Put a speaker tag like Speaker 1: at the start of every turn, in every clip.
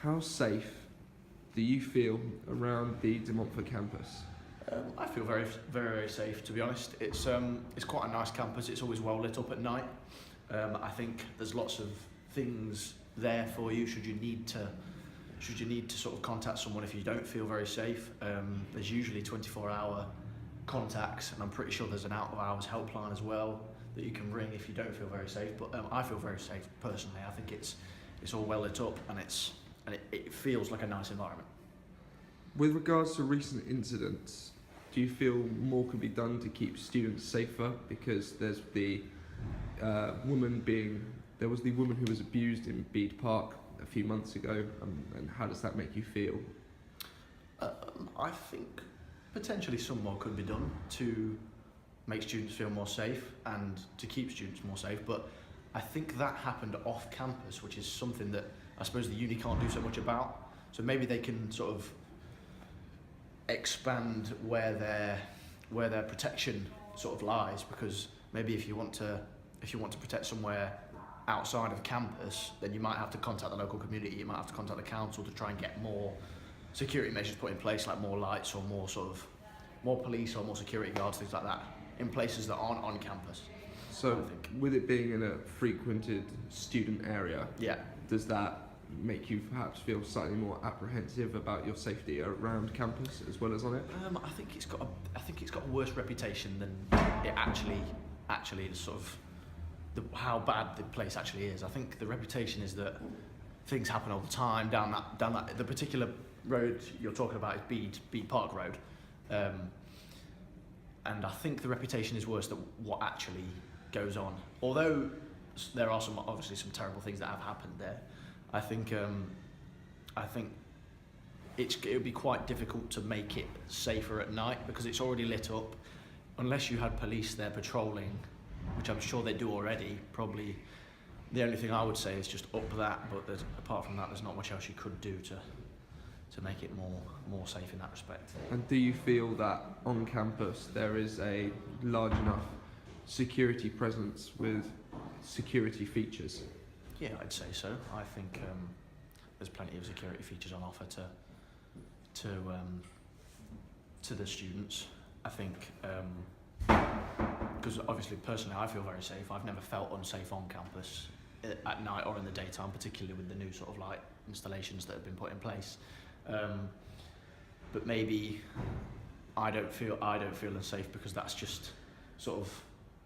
Speaker 1: How safe do you feel around the De Montfort campus?
Speaker 2: I feel very, very, very safe. To be honest, it's quite a nice campus. It's always well lit up at night. I think there's lots of things there for you should you need to sort of contact someone if you don't feel very safe. There's usually 24-hour contacts, and I'm pretty sure there's an out-of-hours helpline as well that you can ring if you don't feel very safe. But I feel very safe personally. I think it's all well lit up, and it feels like a nice environment.
Speaker 1: With regards to recent incidents, do you feel more can be done to keep students safer? Because there's the there was the woman who was abused in Bede Park a few months ago, and how does that make you feel?
Speaker 2: I think potentially some more could be done to make students feel more safe and to keep students more safe, but I think that happened off campus, which is something that I suppose the uni can't do so much about. So maybe they can sort of expand where their protection sort of lies, because maybe if you want to protect somewhere outside of campus, then you might have to contact the local community, you might have to contact the council to try and get more security measures put in place, like more lights or more police or more security guards, things like that, in places that aren't on campus.
Speaker 1: So with it being in a frequented student area,
Speaker 2: yeah,
Speaker 1: does that make you perhaps feel slightly more apprehensive about your safety around campus as well as on it?
Speaker 2: I think it's got a worse reputation than it actually is, sort of how bad the place actually is. I think the reputation is that things happen all the time down that the particular road you're talking about is Bede Park Road, and I think the reputation is worse than what actually goes on. Although there are obviously some terrible things that have happened there, I think it would be quite difficult to make it safer at night because it's already lit up. Unless you had police there patrolling, which I'm sure they do already, probably the only thing I would say is just up that, but apart from that, there's not much else you could do to make it more safe in that respect.
Speaker 1: And do you feel that on campus there is a large enough security presence with security features?
Speaker 2: Yeah, I'd say so. I think there's plenty of security features on offer to the students. I think because obviously personally I feel very safe. I've never felt unsafe on campus at night or in the daytime, particularly with the new sort of light installations that have been put in place. But maybe I don't feel unsafe because that's just sort of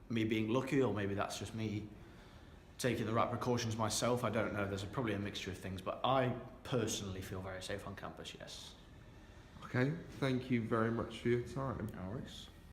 Speaker 2: me being lucky, or maybe that's just me taking the right precautions myself. I don't know. There's probably a mixture of things, but I personally feel very safe on campus, yes.
Speaker 1: Okay, thank you very much for your time.
Speaker 2: No worries.